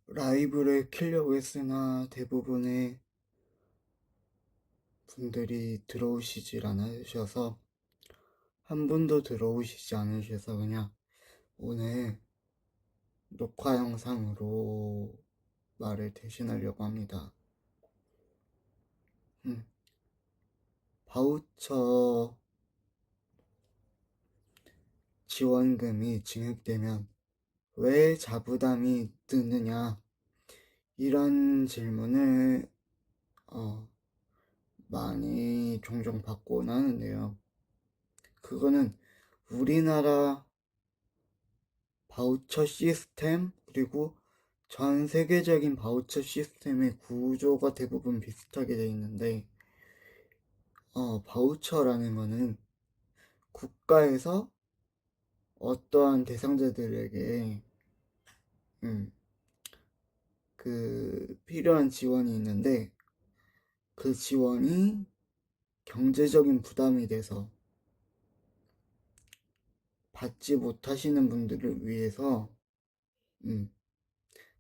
라이브를 켜려고 했으나 대부분의 분들이 들어오시질 않으셔서, 한 분도 들어오시지 않으셔서 그냥 오늘 녹화 영상으로 말을 대신하려고 합니다. 바우처 지원금이 증액되면 왜 자부담이 드느냐, 이런 질문을 많이 종종 받곤 하는데요. 그거는 우리나라 바우처 시스템, 그리고 전 세계적인 바우처 시스템의 구조가 대부분 비슷하게 되어 있는데, 바우처라는 거는 국가에서 어떠한 대상자들에게 필요한 지원이 있는데, 그 지원이 경제적인 부담이 돼서 받지 못하시는 분들을 위해서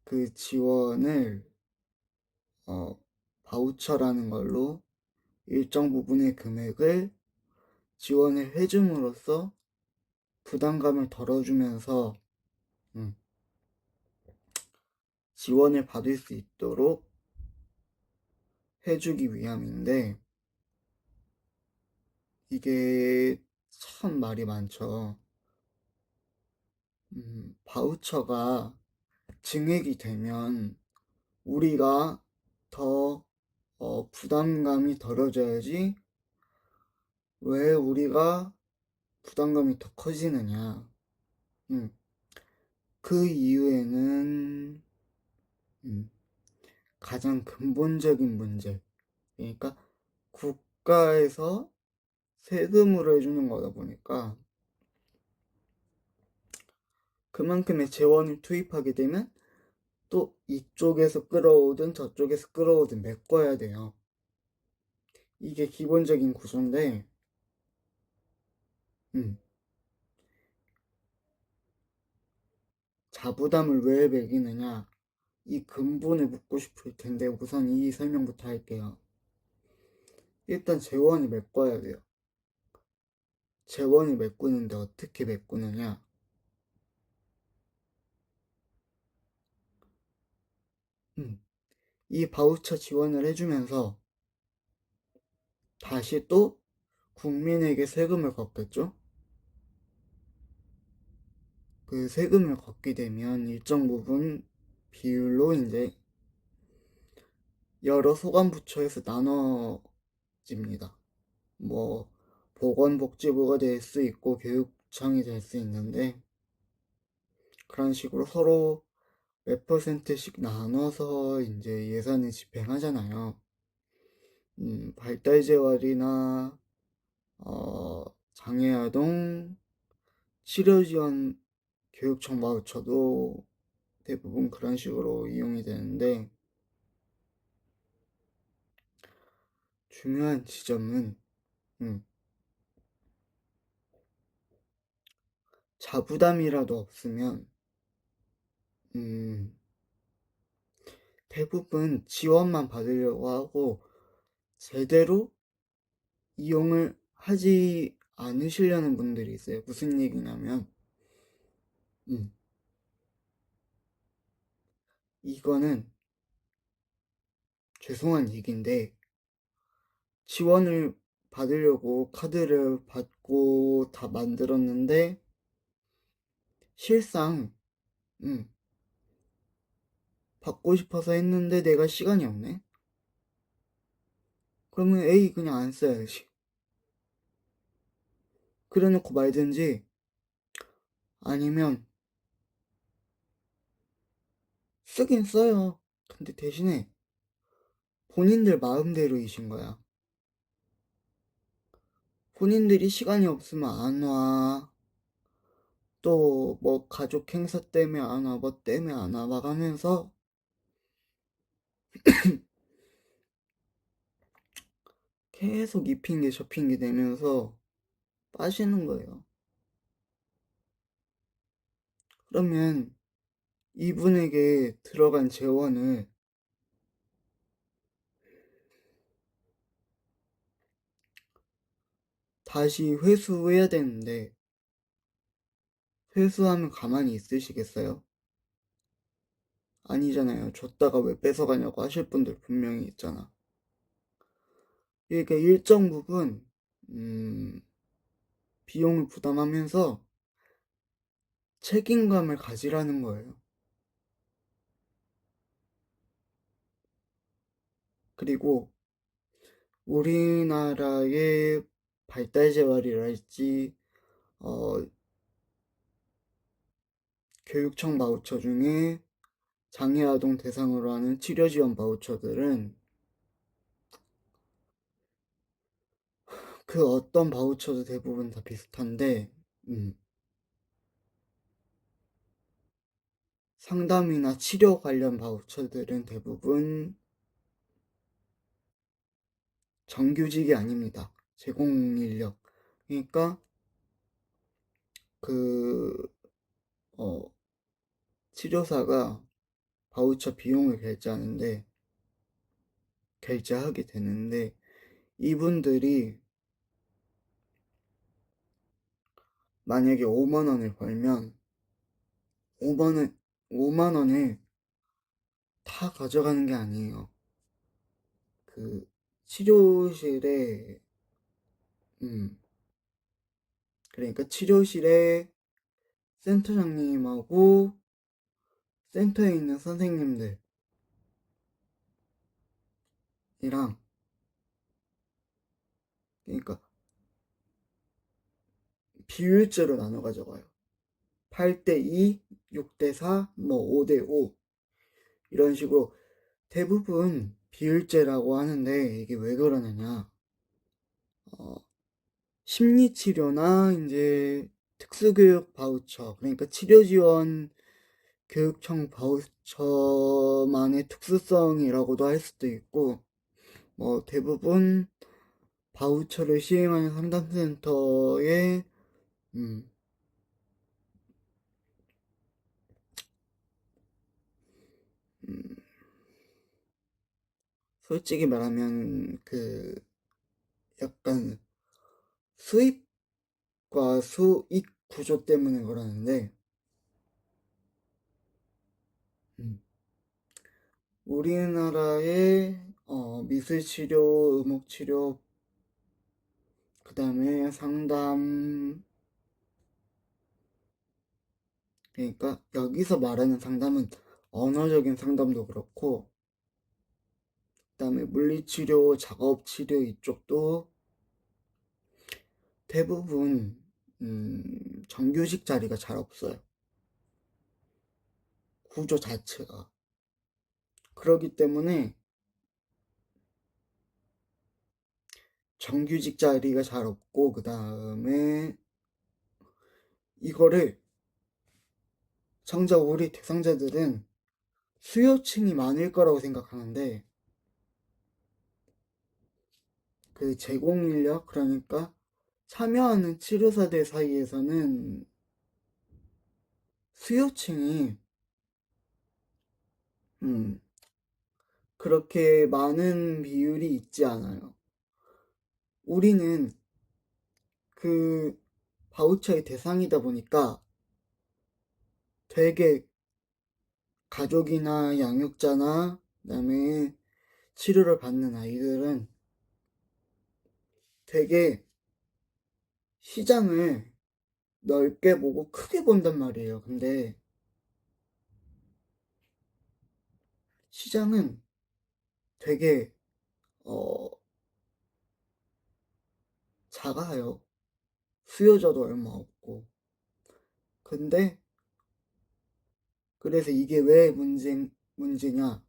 그 지원을 바우처라는 걸로 일정 부분의 금액을 지원을 해줌으로써 부담감을 덜어주면서 지원을 받을 수 있도록 해주기 위함인데, 이게 참 말이 많죠. 바우처가 증액이 되면 우리가 더 부담감이 덜어져야지 왜 우리가 부담감이 더 커지느냐. 그 이유에는 가장 근본적인 문제, 그러니까 국가에서 세금으로 해주는 거다 보니까 그만큼의 재원을 투입하게 되면 또 이쪽에서 끌어오든 저쪽에서 끌어오든 메꿔야 돼요. 이게 기본적인 구조인데, 자부담을 왜 매기느냐, 이 근본을 묻고 싶을 텐데 우선 이 설명부터 할게요. 일단 재원을 메꿔야 돼요. 재원을 메꾸는데 어떻게 메꾸느냐, 이 바우처 지원을 해주면서 다시 또 국민에게 세금을 걷겠죠. 그 세금을 걷게 되면 일정 부분 비율로 이제 여러 소관부처에서 나눠집니다. 뭐 보건복지부가 될 수 있고 교육청이 될 수 있는데, 그런 식으로 서로 몇 퍼센트씩 나눠서 이제 예산을 집행하잖아요. 발달재활이나 장애아동 치료지원 교육청 바우처도 대부분 그런 식으로 이용이 되는데, 중요한 지점은 자부담이라도 없으면 대부분 지원만 받으려고 하고 제대로 이용을 하지 않으시려는 분들이 있어요. 무슨 얘기냐면, 이거는 죄송한 얘기인데, 지원을 받으려고 카드를 받고 다 만들었는데 실상 받고 싶어서 했는데 내가 시간이 없네? 그러면 A 그냥 안 써야지. 그래 놓고 말든지, 아니면 쓰긴 써요. 근데 대신에 본인들 마음대로이신 거야. 본인들이 시간이 없으면 안 와. 또 뭐 가족 행사 때문에 안 와, 뭐 때문에 안 와, 막 하면서 계속 이 핑계 저 핑계 대면서 빠지는 거예요. 그러면 이분에게 들어간 재원을 다시 회수해야 되는데 회수하면 가만히 있으시겠어요? 아니잖아요. 줬다가 왜 뺏어가냐고 하실 분들 분명히 있잖아. 그러니까 일정 부분 음, 비용을 부담하면서 책임감을 가지라는 거예요. 그리고 우리나라의 발달 재활이랄지 어, 교육청 바우처 중에 장애아동 대상으로 하는 치료 지원 바우처들은 그 어떤 바우처도 대부분 다 비슷한데 음, 상담이나 치료 관련 바우처들은 대부분 정규직이 아닙니다. 제공 인력. 그러니까 그 어, 치료사가 바우처 비용을 결제하게 되는데 이분들이 만약에 5만 원을 벌면 5만 원 5만 원을 다 가져가는 게 아니에요. 그 치료실에 음 그러니까 치료실에 센터장님하고 센터에 있는 선생님들이랑 그러니까 비율제로 나눠 가져가요. 8대2, 6대4, 뭐 5대5 이런 식으로 대부분 비율제라고 하는데 이게 왜 그러느냐? 어, 심리치료나 이제 특수교육 바우처 그러니까 치료지원 교육청 바우처만의 특수성이라고도 할 수도 있고 뭐 대부분 바우처를 시행하는 상담센터의 음, 음, 솔직히 말하면 그 약간 수입과 수익 구조 때문에 그러는데 음, 우리나라의 미술치료, 음악치료, 그 다음에 상담, 그러니까 여기서 말하는 상담은 언어적인 상담도 그렇고, 그 다음에 물리치료, 작업치료 이쪽도 대부분 정규직 자리가 잘 없어요. 구조 자체가. 그렇기 때문에 정규직 자리가 잘 없고, 그 다음에 이거를 정작 우리 대상자들은 수요층이 많을 거라고 생각하는데, 그 제공 인력, 그러니까 참여하는 치료사들 사이에서는 수요층이 음, 그렇게 많은 비율이 있지 않아요. 우리는 그 바우처의 대상이다 보니까 되게 가족이나 양육자나 그다음에 치료를 받는 아이들은 되게 시장을 넓게 보고 크게 본단 말이에요. 근데 시장은 되게 어, 작아요. 수요자도 얼마 없고. 근데 그래서 이게 왜 문제냐?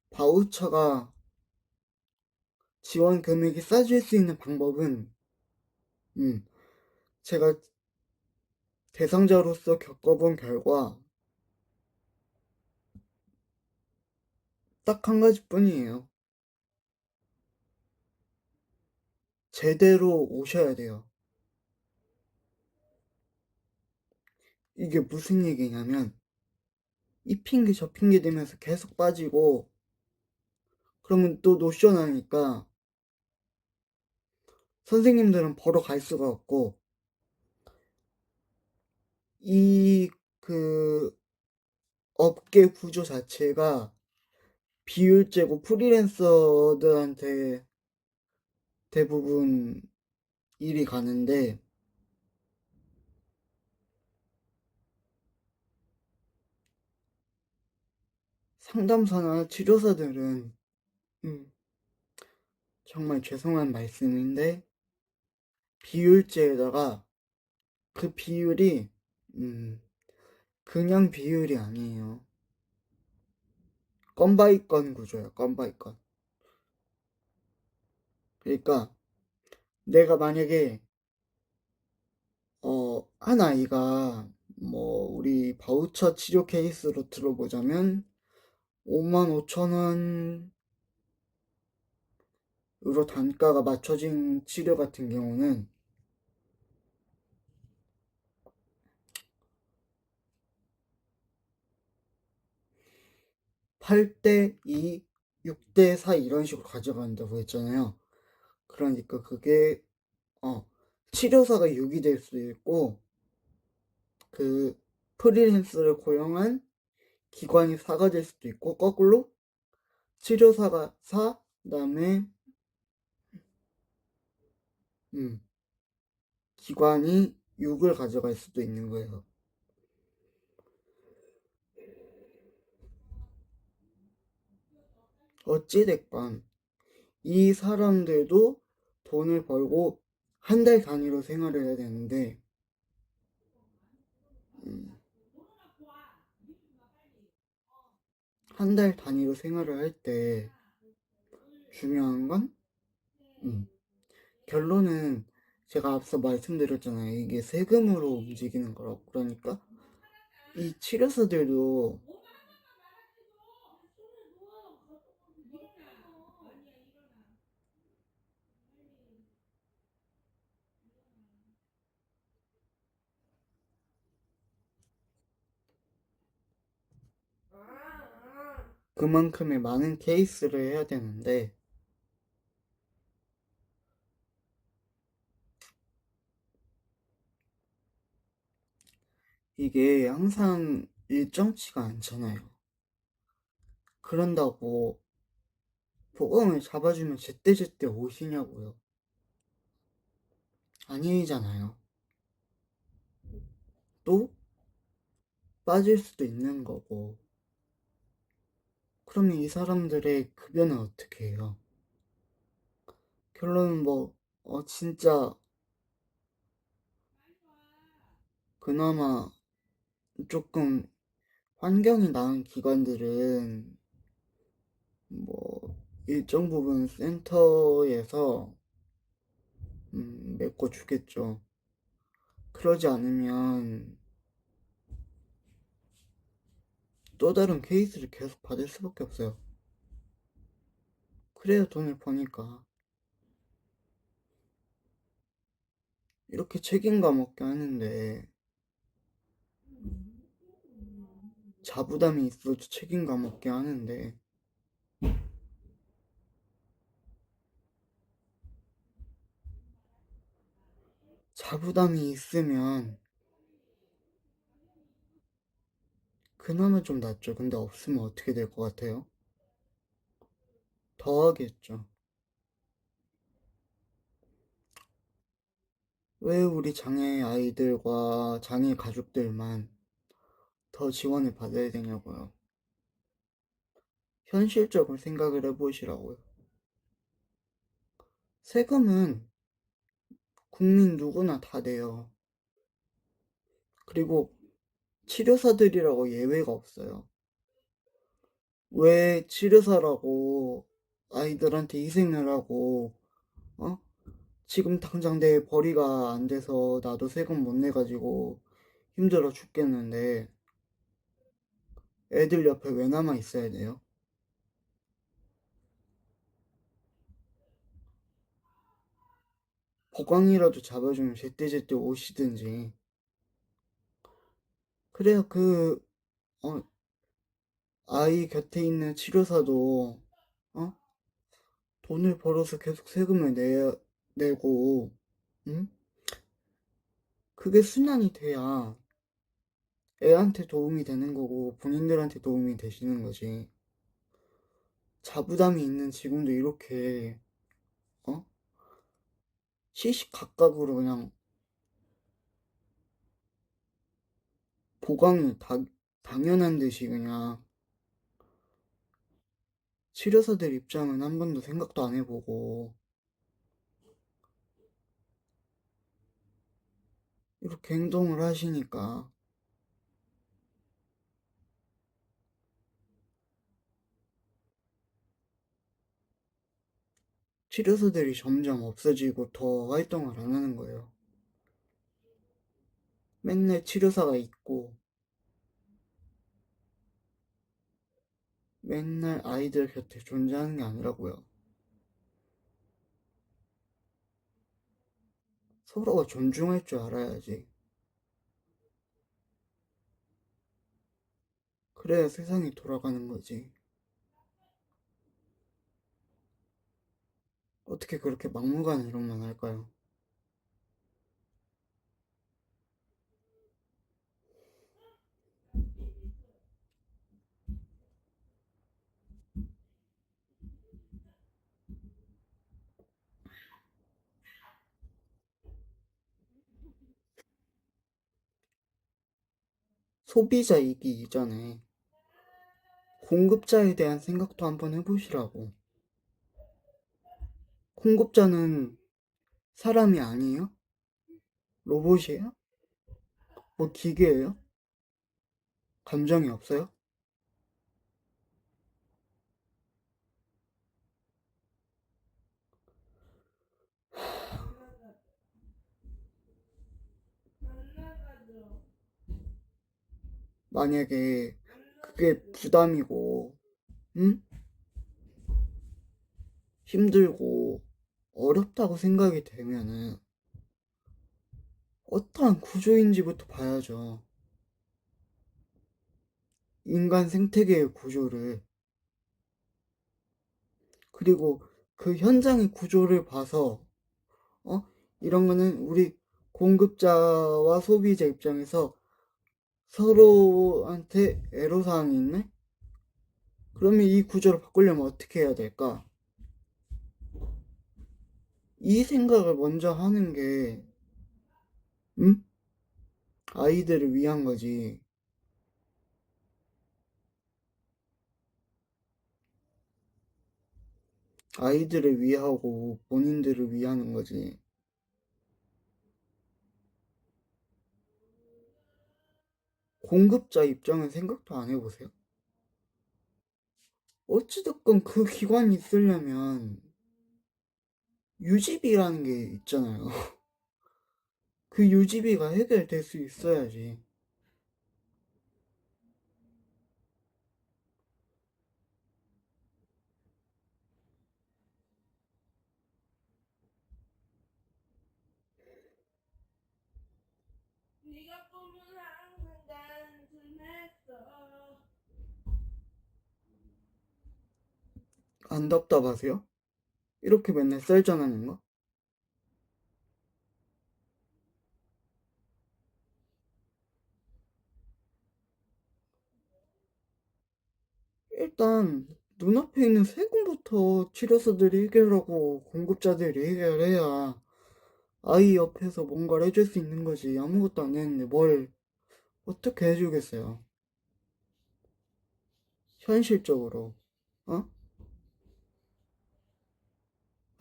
바우처가 지원 금액이 싸질 수 있는 방법은, 음, 제가 대상자로서 겪어본 결과 딱 한 가지뿐이에요. 제대로 오셔야 돼요. 이게 무슨 얘기냐면 이 핑계 저 핑계 대면서 계속 빠지고 그러면 또 노션 하니까 선생님들은 보러 갈 수가 없고 이 그 업계 구조 자체가 비율제고 프리랜서들한테 대부분 일이 가는데 상담사나 치료사들은 음, 정말 죄송한 말씀인데 비율제에다가 그 비율이 음, 그냥 비율이 아니에요. 건 바이 건 구조예요. 건 바이 건. 그러니까 내가 만약에 한 아이가 뭐 우리 바우처 치료 케이스로 들어보자면 55,000원으로 단가가 맞춰진 치료 같은 경우는 8대2, 6대4 이런 식으로 가져간다고 했잖아요. 그러니까 그게 치료사가 6이 될 수도 있고 그 프리랜서를 고용한 기관이 4가 될 수도 있고 거꾸로 치료사가 4, 그다음에 음, 기관이 6을 가져갈 수도 있는 거예요. 어찌됐건 이 사람들도 돈을 벌고 한 달 단위로 생활을 해야 되는데 음, 한 달 단위로 생활을 할 때 중요한 건 결론은 제가 앞서 말씀드렸잖아요. 이게 세금으로 움직이는 거라고. 그러니까 이 치료사들도 그만큼의 많은 케이스를 해야 되는데 이게 항상 일정치가 않잖아요. 그런다고 보강을 잡아주면 제때제때 오시냐고요. 아니잖아요. 또 빠질 수도 있는 거고. 그러면 이 사람들의 급여는 어떻게 해요? 결론은 뭐, 진짜 그나마 조금 환경이 나은 기관들은 뭐 일정 부분 센터에서 메꿔주겠죠. 그러지 않으면 또 다른 케이스를 계속 받을 수밖에 없어요. 그래야 돈을 버니까. 이렇게 책임감 없게 하는데 자부담이 있어도 책임감 없게 하는데 자부담이 있으면 그나마 좀 낫죠. 근데 없으면 어떻게 될 것 같아요? 더 하겠죠. 왜 우리 장애 아이들과 장애 가족들만 더 지원을 받아야 되냐고요. 현실적으로 생각을 해보시라고요. 세금은 국민 누구나 다 내요. 그리고 치료사들이라고 예외가 없어요. 왜 치료사라고 아이들한테 희생을 하고, 어? 지금 당장 내 벌이가 안 돼서 나도 세금 못 내가지고 힘들어 죽겠는데 애들 옆에 왜 남아 있어야 돼요? 보강이라도 잡아주면 제때제때 오시든지 그래야 어, 아이 곁에 있는 치료사도, 어? 돈을 벌어서 계속 세금을 내고, 응? 그게 순환이 돼야 애한테 도움이 되는 거고, 본인들한테 도움이 되시는 거지. 자부담이 있는 직원도 이렇게, 어? 시시각각으로 그냥 보강이 당연한 듯이 그냥 치료사들 입장은 한 번도 생각도 안 해보고, 이렇게 행동을 하시니까, 치료사들이 점점 없어지고 더 활동을 안 하는 거예요. 맨날 치료사가 있고, 맨날 아이들 곁에 존재하는 게 아니라고요. 서로가 존중할 줄 알아야지. 그래야 세상이 돌아가는 거지. 어떻게 그렇게 막무가내 이런 말 할까요? 소비자이기 이전에 공급자에 대한 생각도 한번 해보시라고. 공급자는 사람이 아니에요? 로봇이에요? 뭐 기계예요? 감정이 없어요? 만약에 그게 부담이고, 응? 힘들고, 어렵다고 생각이 되면은, 어떠한 구조인지부터 봐야죠. 인간 생태계의 구조를. 그리고 그 현장의 구조를 봐서, 어? 이런 거는 우리 공급자와 소비자 입장에서 서로한테 애로사항이 있네? 그러면 이 구조를 바꾸려면 어떻게 해야 될까? 이 생각을 먼저 하는 게, 음? 아이들을 위한 거지. 아이들을 위하고 본인들을 위하는 거지. 공급자 입장은 생각도 안 해보세요? 어찌됐건 그 기관이 있으려면 유지비라는 게 있잖아요. 그 유지비가 해결될 수 있어야지. 네가 꿈을 항상 단순했어. 안 답답하세요? 이렇게 맨날 썰전하는 거? 일단 눈앞에 있는 세금부터 치료사들이 해결하고 공급자들이 해결해야 아이 옆에서 뭔가를 해줄 수 있는 거지. 아무것도 안 했는데 뭘 어떻게 해주겠어요? 현실적으로. 어?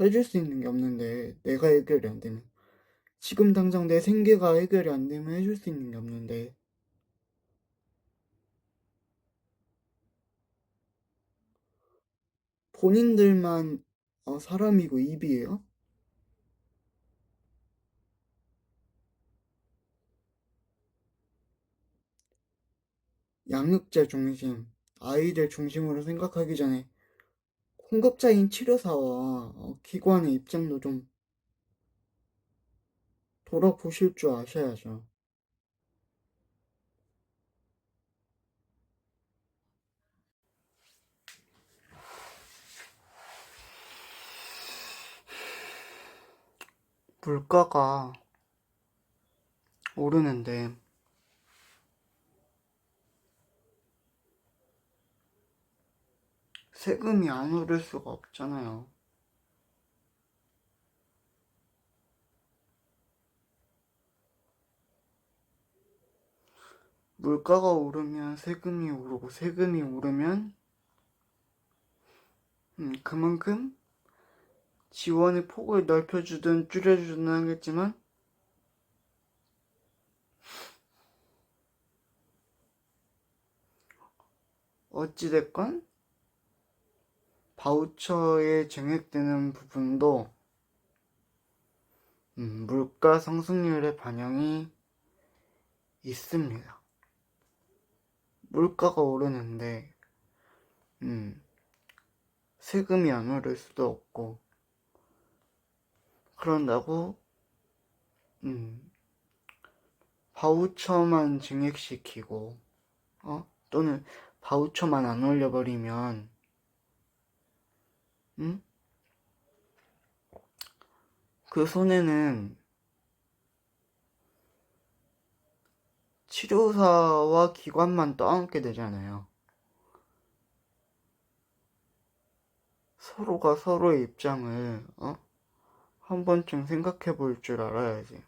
해줄 수 있는 게 없는데 내가 해결이 안 되면 지금 당장 내 생계가 해결이 안 되면 해줄 수 있는 게 없는데 본인들만 사람이고 입이에요? 양육자 중심, 아이들 중심으로 생각하기 전에 공급자인 치료사와 기관의 입장도 좀 돌아보실 줄 아셔야죠. 물가가 오르는데 세금이 안 오를 수가 없잖아요. 물가가 오르면 세금이 오르고 세금이 오르면 그만큼 지원의 폭을 넓혀주든 줄여주든 하겠지만 어찌됐건 바우처에 증액되는 부분도 물가 상승률의 반영이 있습니다. 물가가 오르는데 세금이 안 오를 수도 없고 그런다고 바우처만 증액시키고 또는 바우처만 안 올려버리면 그 손해는 치료사와 기관만 떠안게 되잖아요. 서로가 서로의 입장을 한 번쯤 생각해 볼 줄 알아야지.